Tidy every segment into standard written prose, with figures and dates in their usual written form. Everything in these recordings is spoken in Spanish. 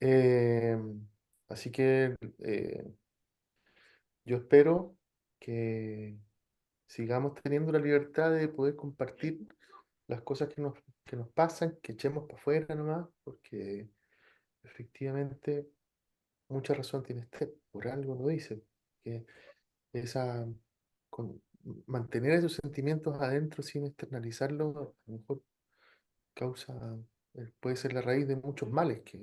Eh, Así que yo espero que sigamos teniendo la libertad de poder compartir las cosas que nos pasan, que echemos para afuera nomás, porque efectivamente mucha razón tiene usted, por algo lo dice, que esa, con- mantener esos sentimientos adentro sin externalizarlos, a lo mejor causa, puede ser la raíz de muchos males que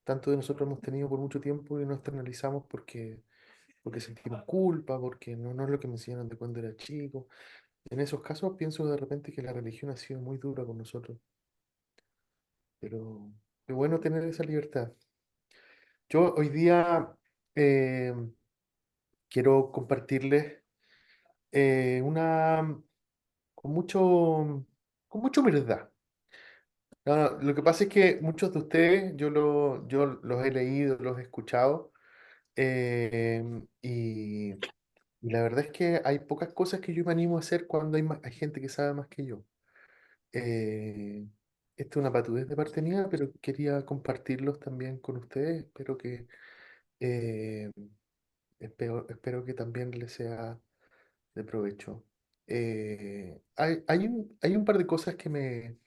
tanto de nosotros hemos tenido por mucho tiempo y no externalizamos porque sentimos culpa, porque no es lo que me enseñaron de cuando era chico. En esos casos pienso de repente que la religión ha sido muy dura con nosotros, pero qué bueno tener esa libertad. Yo hoy día eh, quiero compartirles una con con mucha humildad. Lo que pasa es que muchos de ustedes yo los he leído, los he escuchado, y la verdad es que hay pocas cosas que yo me animo a hacer cuando hay gente que sabe más que yo. Eh, Esto es una patudez de parte mía, pero quería compartirlos también con ustedes. Eh, espero que también les sea de provecho. Hay un par de cosas que me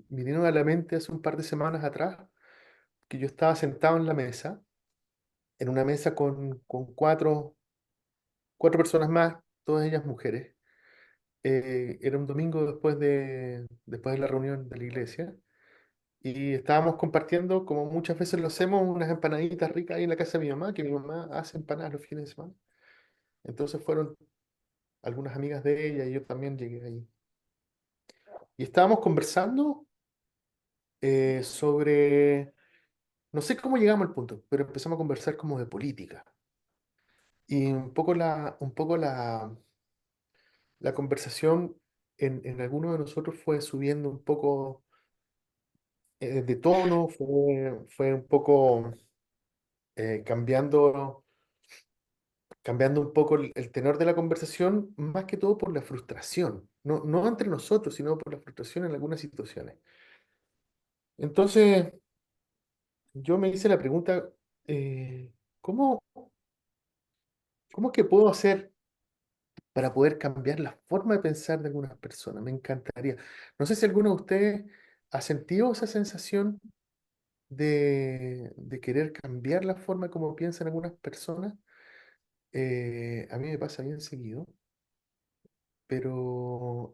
vinieron a la mente hace un par de semanas atrás, que yo estaba sentado en la mesa, en una mesa con cuatro personas más, todas ellas mujeres. Era un domingo después de la reunión de la iglesia. Y estábamos compartiendo, como muchas veces lo hacemos, unas empanaditas ricas ahí en la casa de mi mamá, que mi mamá hace empanadas los fines de semana. Entonces fueron algunas amigas de ella y yo también llegué ahí. Y estábamos conversando sobre, no sé cómo llegamos al punto, pero empezamos a conversar como de política. Y un poco la conversación en alguno de nosotros fue subiendo un poco de tono, fue un poco cambiando cambiando un poco el tenor de la conversación, más que todo por la frustración, no entre nosotros, sino por la frustración en algunas situaciones. Entonces, yo me hice la pregunta, eh, ¿cómo, cómo es que puedo hacer para poder cambiar la forma de pensar de algunas personas? Me encantaría. No sé si alguno de ustedes ha sentido esa sensación de querer cambiar la forma como piensan algunas personas. A mí me pasa bien seguido, pero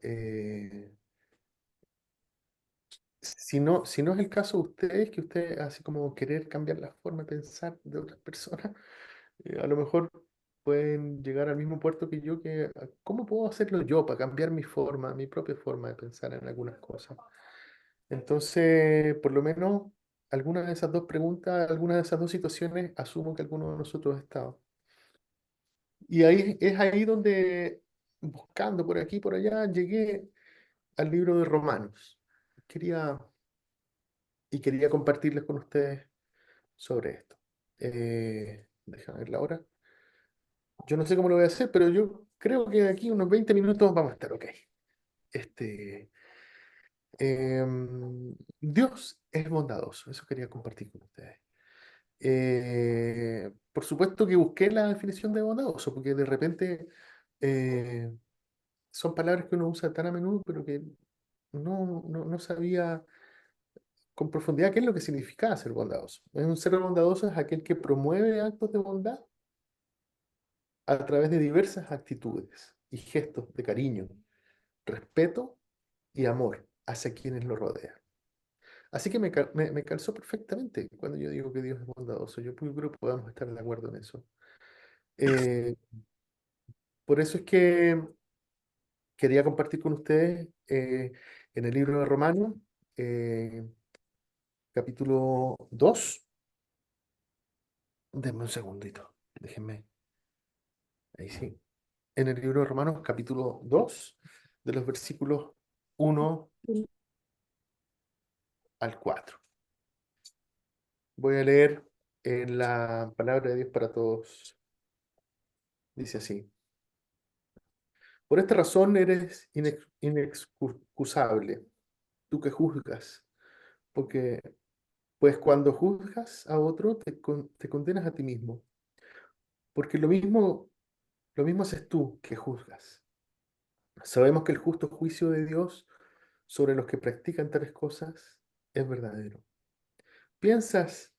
si no es el caso de ustedes, que ustedes así como querer cambiar la forma de pensar de otras personas, a lo mejor pueden llegar al mismo puerto que yo, ¿cómo puedo hacerlo yo para cambiar mi forma, mi propia forma de pensar en algunas cosas? Entonces, por lo menos, alguna de esas dos preguntas, alguna de esas dos situaciones, asumo que alguno de nosotros ha estado. Y ahí es ahí donde, buscando por aquí y por allá, llegué al libro de Romanos. Quería, quería compartirles con ustedes sobre esto. Déjame ver la hora. Yo no sé cómo lo voy a hacer, pero yo creo que de aquí unos 20 minutos vamos a estar ok. Este, Dios es bondadoso, eso quería compartir con ustedes. Por supuesto que busqué la definición de bondadoso, porque de repente eh, son palabras que uno usa tan a menudo, pero que no sabía con profundidad qué es lo que significaba ser bondadoso. Un ser bondadoso es aquel que promueve actos de bondad a través de diversas actitudes y gestos de cariño, respeto y amor hacia quienes lo rodean. Así que me calzó perfectamente cuando yo digo que Dios es bondadoso. Creo que podemos estar de acuerdo en eso. Eh, por eso es que quería compartir con ustedes en el libro de Romanos, eh, capítulo 2. Denme un segundito, déjenme. Ahí sí. En el libro de Romanos, capítulo 2 de los versículos 1 al 4. Voy a leer en la palabra de Dios para todos. Dice así: Por esta razón eres inexcusable, tú que juzgas. porque pues cuando juzgas a otro, te condenas a ti mismo, porque lo mismo haces tú que juzgas. Sabemos que el justo juicio de Dios sobre los que practican tales cosas es verdadero. ¿Piensas,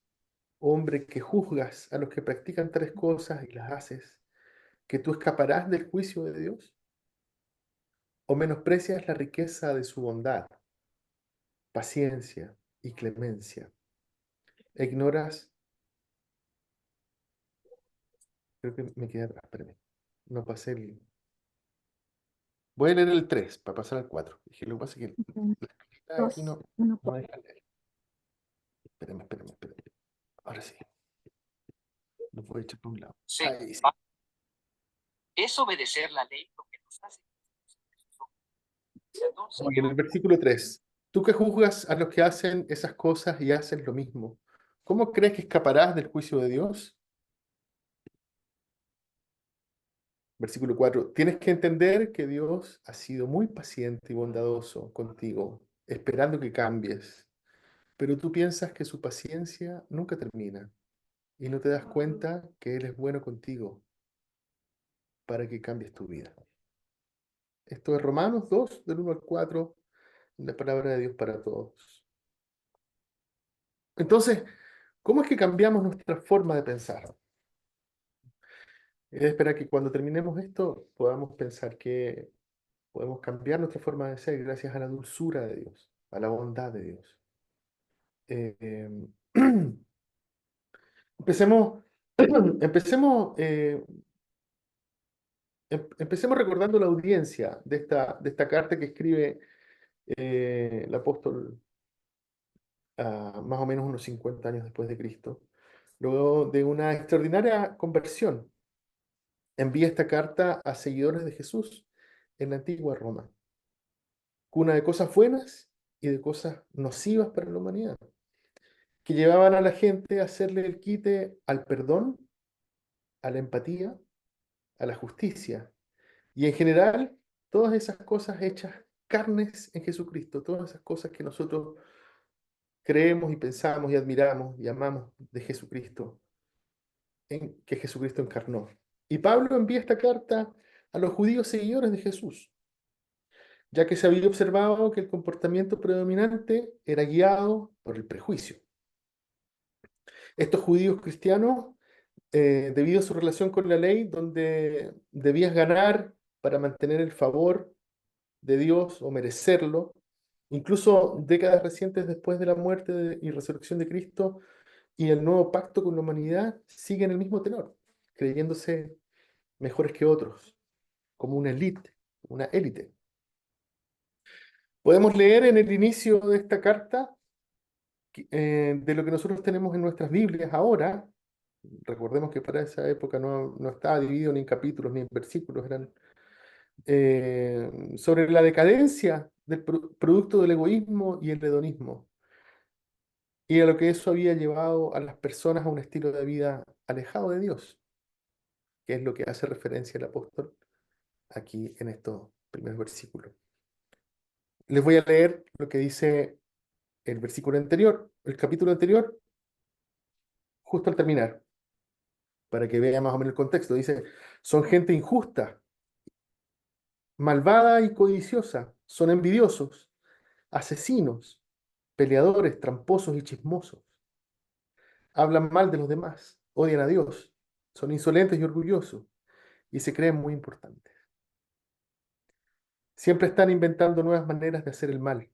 hombre, que juzgas a los que practican tales cosas y las haces, que tú escaparás del juicio de Dios? ¿O menosprecias la riqueza de su bondad, paciencia y clemencia? E ignoras, creo que me quedé atrás, espérame. No pasé el. Voy a leer el 3 para pasar al 4. Dije, lo que pasa es que Ok. la escritura aquí Dos, uno, no me cuatro. deja leer. Espérame. Ahora sí, lo voy a echar por un lado. Sí, Ahí sí. es obedecer la ley lo que nos hace. Perdón, Oye, en el Señor. versículo 3. Tú que juzgas a los que hacen esas cosas y hacen lo mismo, ¿cómo crees que escaparás del juicio de Dios? Versículo 4. Tienes que entender que Dios ha sido muy paciente y bondadoso contigo, esperando que cambies. Pero tú piensas que su paciencia nunca termina y no te das cuenta que Él es bueno contigo para que cambies tu vida. Esto es Romanos 2, del 1 al 4, la palabra de Dios para todos. Entonces, ¿cómo es que cambiamos nuestra forma de pensar? Es esperar que cuando terminemos esto podamos pensar que podemos cambiar nuestra forma de ser gracias a la dulzura de Dios, a la bondad de Dios. Eh, em, empecemos, empecemos recordando la audiencia de esta carta que escribe el apóstol más o menos unos 50 años después de Cristo. Luego de una extraordinaria conversión, envía esta carta a seguidores de Jesús en la antigua Roma, cuna de cosas buenas y de cosas nocivas para la humanidad, que llevaban a la gente a hacerle el quite al perdón, a la empatía, a la justicia y en general todas esas cosas hechas carnes en Jesucristo, todas esas cosas que nosotros creemos y pensamos y admiramos y amamos de Jesucristo, que Jesucristo encarnó. Y Pablo envía esta carta a los judíos seguidores de Jesús, ya que se había observado que el comportamiento predominante era guiado por el prejuicio. Estos judíos cristianos, debido a su relación con la ley, donde debías ganar para mantener el favor de Dios o merecerlo, incluso décadas recientes después de la muerte y resurrección de Cristo y el nuevo pacto con la humanidad, siguen el mismo tenor, creyéndose mejores que otros, como una élite. Podemos leer en el inicio de esta carta de lo que nosotros tenemos en nuestras Biblias ahora. Recordemos que para esa época no estaba dividido ni en capítulos ni en versículos, eran sobre la decadencia del producto del egoísmo y el hedonismo, y a lo que eso había llevado a las personas a un estilo de vida alejado de Dios, que es lo que hace referencia el apóstol aquí en estos primeros versículos. Les voy a leer lo que dice el versículo anterior, el capítulo anterior, justo al terminar, para que vean más o menos el contexto. Dice, son gente injusta, malvada y codiciosa, son envidiosos, asesinos, peleadores, tramposos y chismosos. Hablan mal de los demás, odian a Dios, son insolentes y orgullosos y se creen muy importantes. Siempre están inventando nuevas maneras de hacer el mal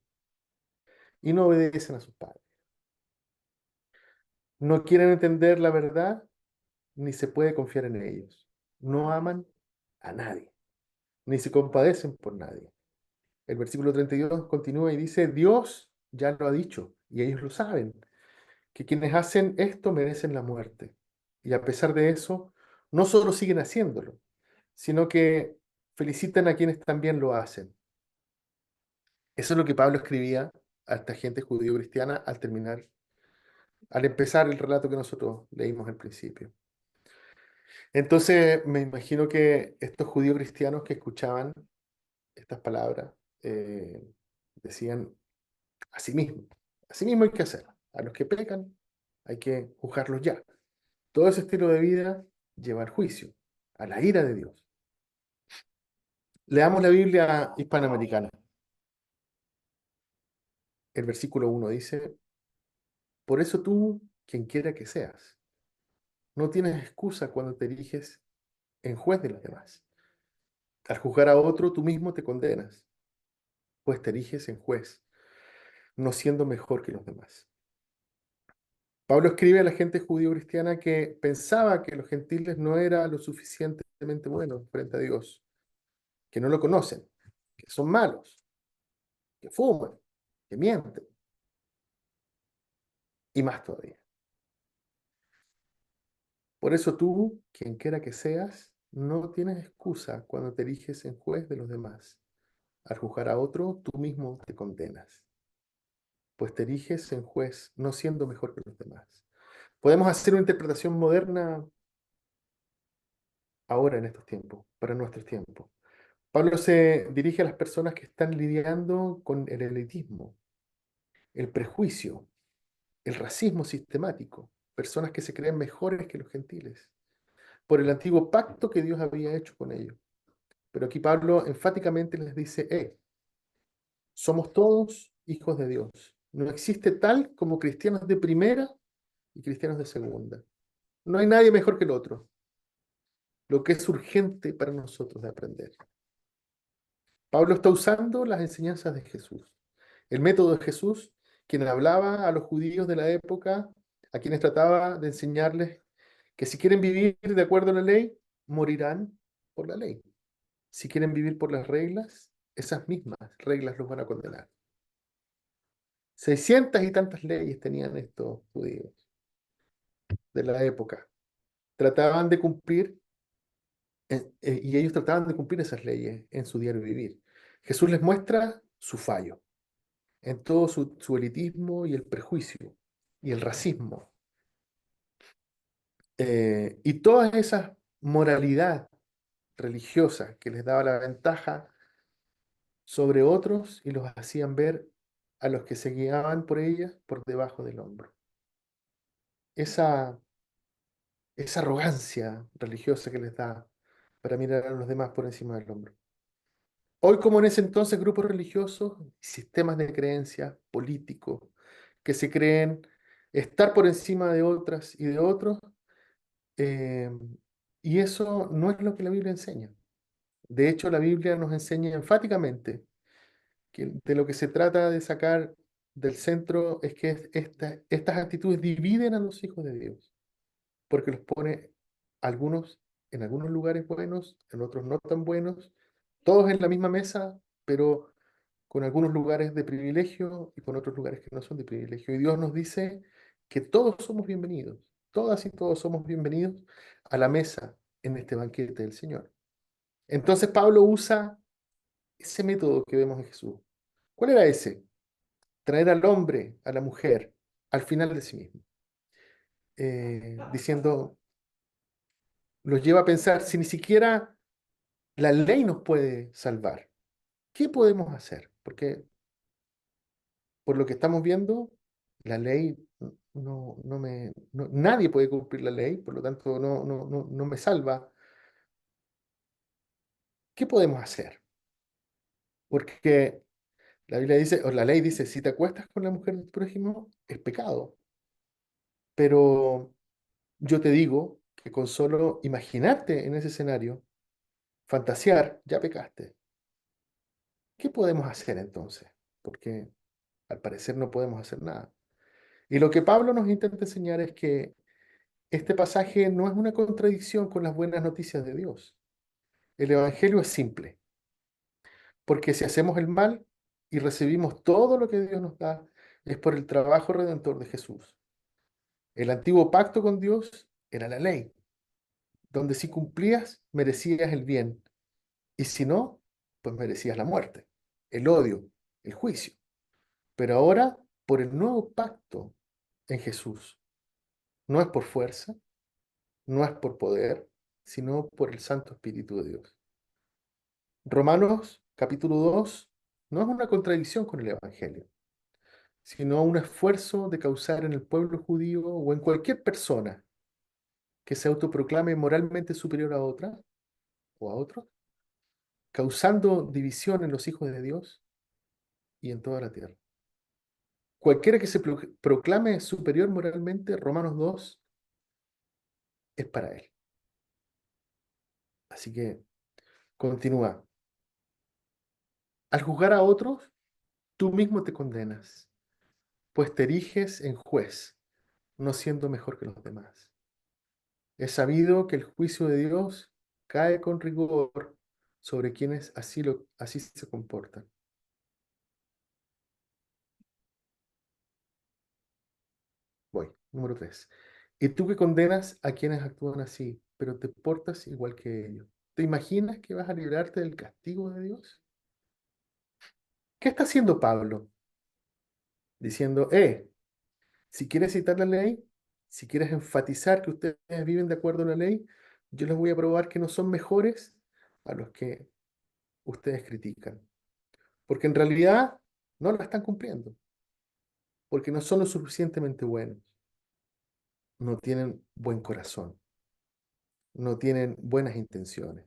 y no obedecen a sus padres. No quieren entender la verdad ni se puede confiar en ellos. No aman a nadie, ni se compadecen por nadie. El versículo 32 continúa y dice, Dios ya lo ha dicho y ellos lo saben, que quienes hacen esto merecen la muerte. Y a pesar de eso, no solo siguen haciéndolo, sino que felicitan a quienes también lo hacen. Eso es lo que Pablo escribía a esta gente judío-cristiana al empezar el relato que nosotros leímos al principio. Entonces, me imagino que estos judíos cristianos que escuchaban estas palabras decían a sí mismos, Así mismo hay que hacer. A los que pecan hay que juzgarlos ya. Todo ese estilo de vida lleva al juicio, a la ira de Dios. Leamos la Biblia hispanoamericana. El versículo 1 dice, por eso tú, quien quiera que seas, no tienes excusa cuando te eriges en juez de los demás. Al juzgar a otro, tú mismo te condenas, pues te eriges en juez, no siendo mejor que los demás. Pablo escribe a la gente judío-cristiana que pensaba que los gentiles no eran lo suficientemente buenos frente a Dios, que no lo conocen, que son malos, que fuman, que mienten, y más todavía. Por eso tú, quien quiera que seas, no tienes excusa cuando te eriges en juez de los demás. Al juzgar a otro, tú mismo te condenas, pues te eriges en juez, no siendo mejor que los demás. Podemos hacer una interpretación moderna ahora en estos tiempos, para nuestros tiempos. Pablo se dirige a las personas que están lidiando con el elitismo, el prejuicio, el racismo sistemático, personas que se creen mejores que los gentiles, por el antiguo pacto que Dios había hecho con ellos. Pero aquí Pablo enfáticamente les dice, somos todos hijos de Dios. No existe tal como cristianos de primera y cristianos de segunda. No hay nadie mejor que el otro, lo que es urgente para nosotros de aprender. Pablo está usando las enseñanzas de Jesús, el método de Jesús, quien hablaba a los judíos de la época, a quienes trataba de enseñarles que si quieren vivir de acuerdo a la ley, morirán por la ley. Si quieren vivir por las reglas, esas mismas reglas los van a condenar. 600 y tantas leyes tenían estos judíos de la época. Trataban de cumplir, y ellos trataban de cumplir esas leyes en su diario vivir. Jesús les muestra su fallo en todo su elitismo y el prejuicio y el racismo. Y toda esa moralidad religiosa que les daba la ventaja sobre otros y los hacían ver a los que se guiaban por ella por debajo del hombro. Esa, esa arrogancia religiosa que les da para mirar a los demás por encima del hombro. Hoy, como en ese entonces, grupos religiosos, sistemas de creencias políticos que se creen estar por encima de otras y de otros, eh, y eso no es lo que la Biblia enseña. De hecho, la Biblia nos enseña enfáticamente que de lo que se trata de sacar del centro es que estas actitudes dividen a los hijos de Dios, porque los pone algunos en algunos lugares buenos, en otros no tan buenos, todos en la misma mesa, pero con algunos lugares de privilegio y con otros lugares que no son de privilegio. Y Dios nos dice que todos somos bienvenidos, todas y todos somos bienvenidos a la mesa en este banquete del Señor. Entonces Pablo usa ese método que vemos en Jesús. ¿Cuál era ese? Traer al hombre, a la mujer, al final de sí mismo. Diciendo, los lleva a pensar, si ni siquiera la ley nos puede salvar, ¿qué podemos hacer? Porque por lo que estamos viendo, la ley nadie puede cumplir la ley, por lo tanto no me salva. ¿Qué podemos hacer? Porque la Biblia dice, o la ley dice, si te acuestas con la mujer del prójimo, es pecado. Pero yo te digo que con solo imaginarte en ese escenario, fantasear, ya pecaste. ¿Qué podemos hacer entonces? Porque al parecer no podemos hacer nada. Y lo que Pablo nos intenta enseñar es que este pasaje no es una contradicción con las buenas noticias de Dios. El Evangelio es simple, porque si hacemos el mal y recibimos todo lo que Dios nos da, es por el trabajo redentor de Jesús. El antiguo pacto con Dios era la ley, donde si cumplías, merecías el bien, y si no, pues merecías la muerte, el odio, el juicio. Pero ahora, por el nuevo pacto en Jesús, no es por fuerza, no es por poder, sino por el Santo Espíritu de Dios. Romanos capítulo 2 no es una contradicción con el Evangelio. sino un esfuerzo de causar en el pueblo judío o en cualquier persona que se autoproclame moralmente superior a otra o a otro, causando división en los hijos de Dios y en toda la tierra. Cualquiera que se proclame superior moralmente, Romanos 2, es para él. Así que continúa. Al juzgar a otros, tú mismo te condenas, pues te eriges en juez, no siendo mejor que los demás. Es sabido que el juicio de Dios cae con rigor sobre quienes así se comportan. Voy, número 3. Y tú que condenas a quienes actúan así, pero te portas igual que ellos. ¿Te imaginas que vas a librarte del castigo de Dios? ¿Qué está haciendo Pablo? Diciendo, si quieres citar la ley, si quieres enfatizar que ustedes viven de acuerdo a la ley, yo les voy a probar que no son mejores a los que ustedes critican. Porque en realidad no la están cumpliendo, porque no son lo suficientemente buenos, no tienen buen corazón, no tienen buenas intenciones,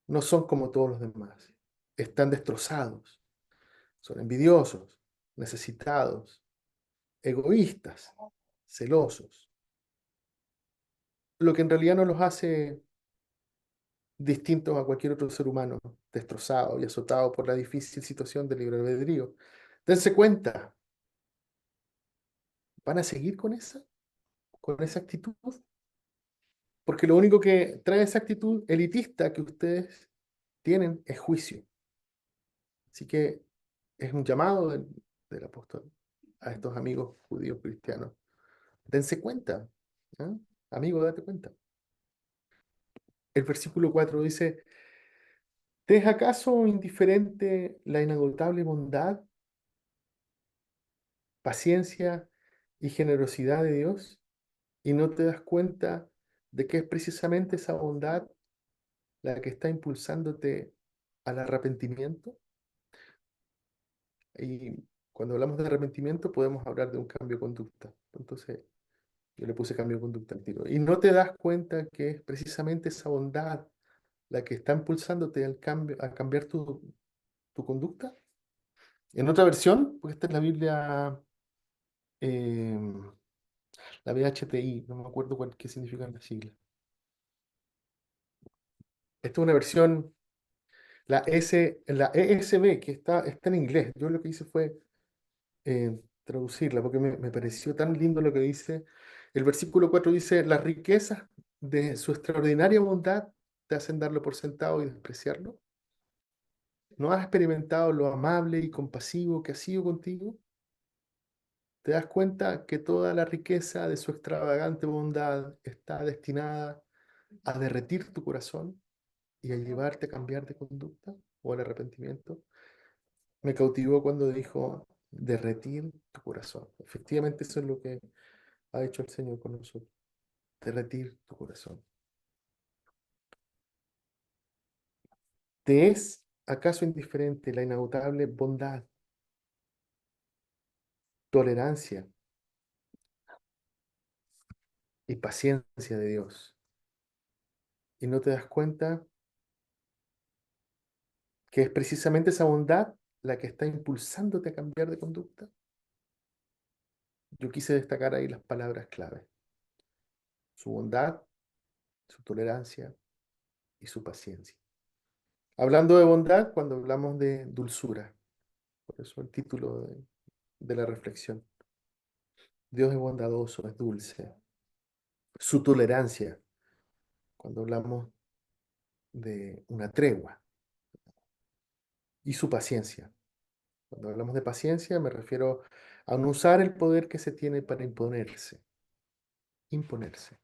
no son como todos los demás, están destrozados, son envidiosos, necesitados, egoístas, celosos, lo que en realidad no los hace distintos a cualquier otro ser humano, destrozado y azotado por la difícil situación del libre albedrío. Dense cuenta, ¿van a seguir con esa actitud? Porque lo único que trae esa actitud elitista que ustedes tienen es juicio. Así que es un llamado del apóstol a estos amigos judíos cristianos. Dense cuenta, ¿ah? Amigo, date cuenta. El versículo 4 dice, ¿te es acaso indiferente la inagotable bondad, paciencia y generosidad de Dios? ¿Y no te das cuenta de que es precisamente esa bondad la que está impulsándote al arrepentimiento? Y cuando hablamos de arrepentimiento podemos hablar de un cambio de conducta. Entonces yo le puse cambio de conducta al tiro. ¿Y no te das cuenta que es precisamente esa bondad la que está impulsándote al cambio, a cambiar tu conducta? En otra versión, porque esta es la Biblia, la BHTI, no me acuerdo qué significan las siglas. Esta es una versión, la ESV, que está en inglés. Yo lo que hice fue traducirla, porque me pareció tan lindo lo que dice. El versículo 4 dice, las riquezas de su extraordinaria bondad te hacen darlo por sentado y despreciarlo. ¿No has experimentado lo amable y compasivo que ha sido contigo? ¿Te das cuenta que toda la riqueza de su extravagante bondad está destinada a derretir tu corazón y a llevarte a cambiar de conducta o al arrepentimiento? Me cautivó cuando dijo derretir tu corazón. Efectivamente, eso es lo que ha hecho el Señor con nosotros. Derretir tu corazón. ¿Te es acaso indiferente la inagotable bondad, tolerancia y paciencia de Dios? ¿Y no te das cuenta que es precisamente esa bondad la que está impulsándote a cambiar de conducta? Yo quise destacar ahí las palabras clave. Su bondad, su tolerancia y su paciencia. Hablando de bondad, cuando hablamos de dulzura, por eso el título de la reflexión. Dios es bondadoso, es dulce. Su tolerancia, cuando hablamos de una tregua. Y su paciencia. Cuando hablamos de paciencia me refiero a no usar el poder que se tiene para imponerse. Imponerse.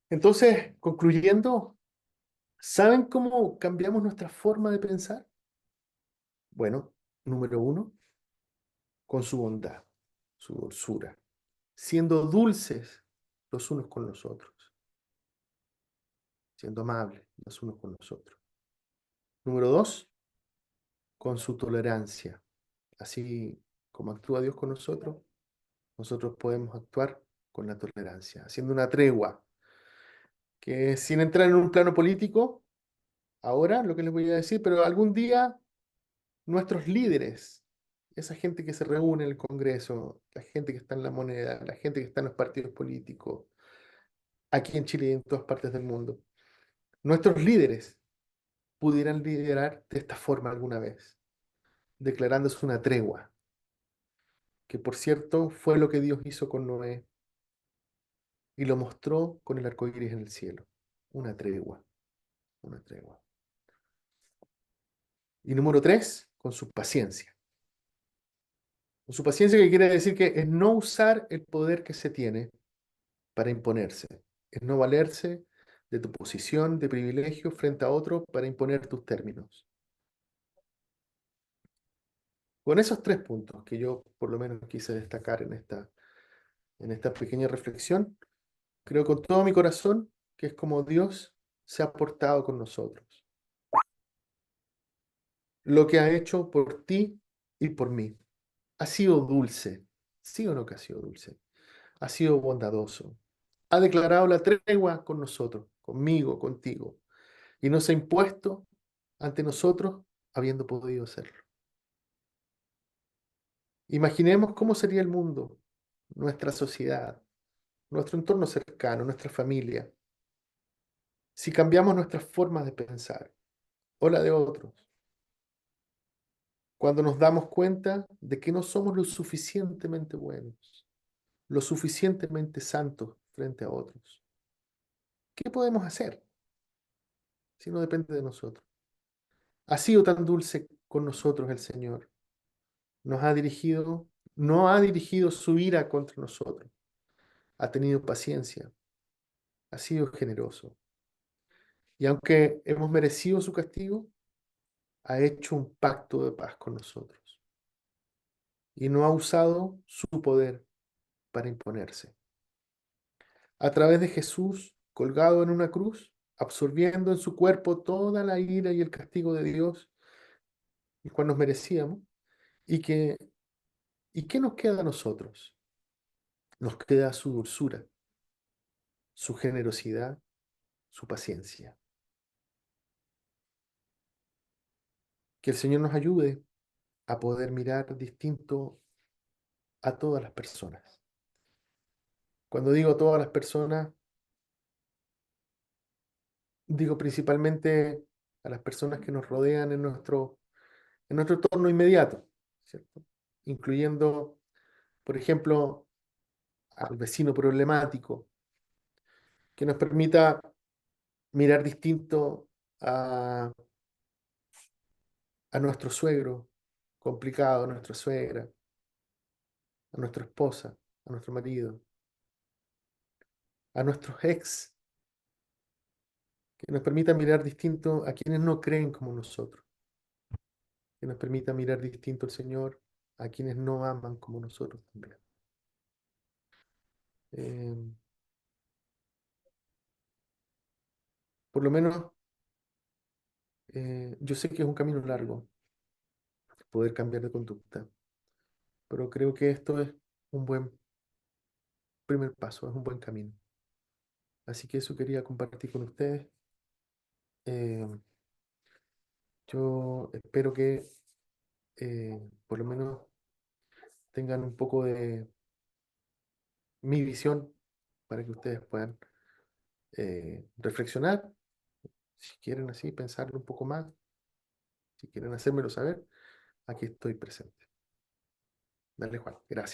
Entonces, concluyendo, ¿saben cómo cambiamos nuestra forma de pensar? Bueno, número uno, con su bondad, su dulzura, siendo dulces los unos con los otros, siendo amables los unos con los otros. Número dos, con su tolerancia, Así como actúa Dios con nosotros, nosotros podemos actuar con la tolerancia, haciendo una tregua, que sin entrar en un plano político, ahora lo que les voy a decir, pero algún día nuestros líderes, esa gente que se reúne en el Congreso, la gente que está en la moneda, la gente que está en los partidos políticos, aquí en Chile y en todas partes del mundo, nuestros líderes pudieran liderar de esta forma alguna vez, declarándose una tregua, que por cierto fue lo que Dios hizo con Noé y lo mostró con el arco iris en el cielo. Una tregua, una tregua. Y número tres, con su paciencia. Con su paciencia, que quiere decir que es no usar el poder que se tiene para imponerse, es no valerse de tu posición de privilegio frente a otro para imponer tus términos. Con esos tres puntos que yo por lo menos quise destacar en esta pequeña reflexión, creo con todo mi corazón que es como Dios se ha portado con nosotros. Lo que ha hecho por ti y por mí. Ha sido dulce. ¿Sí o no que ha sido dulce? Ha sido bondadoso. Ha declarado la tregua con nosotros, conmigo, contigo. Y nos ha impuesto ante nosotros habiendo podido hacerlo. Imaginemos cómo sería el mundo, nuestra sociedad, nuestro entorno cercano, nuestra familia, si cambiamos nuestras formas de pensar o la de otros, cuando nos damos cuenta de que no somos lo suficientemente buenos, lo suficientemente santos frente a otros. ¿Qué podemos hacer si no depende de nosotros? Ha sido tan dulce con nosotros el Señor. Nos ha dirigido, no ha dirigido su ira contra nosotros. Ha tenido paciencia, ha sido generoso. Y aunque hemos merecido su castigo, ha hecho un pacto de paz con nosotros. Y no ha usado su poder para imponerse. A través de Jesús, colgado en una cruz, absorbiendo en su cuerpo toda la ira y el castigo de Dios, el cual nos merecíamos, y que, ¿y qué nos queda a nosotros? Nos queda su dulzura, su generosidad, su paciencia. Que el Señor nos ayude a poder mirar distinto a todas las personas. Cuando digo todas las personas, digo principalmente a las personas que nos rodean en nuestro entorno inmediato, ¿cierto? Incluyendo, por ejemplo, al vecino problemático, que nos permita mirar distinto a, a nuestro suegro complicado, a nuestra suegra, a nuestra esposa, a nuestro marido, a nuestros ex, que nos permita mirar distinto a quienes no creen como nosotros, que nos permita mirar distinto al Señor a quienes no aman como nosotros también. Eh, por lo menos yo sé que es un camino largo poder cambiar de conducta, pero creo que esto es un buen primer paso, es un buen camino. Así que eso quería compartir con ustedes. Eh, yo espero que por lo menos tengan un poco de mi visión para que ustedes puedan reflexionar, si quieren así, pensarlo un poco más, si quieren hacérmelo saber, aquí estoy presente. Dale, Juan, gracias.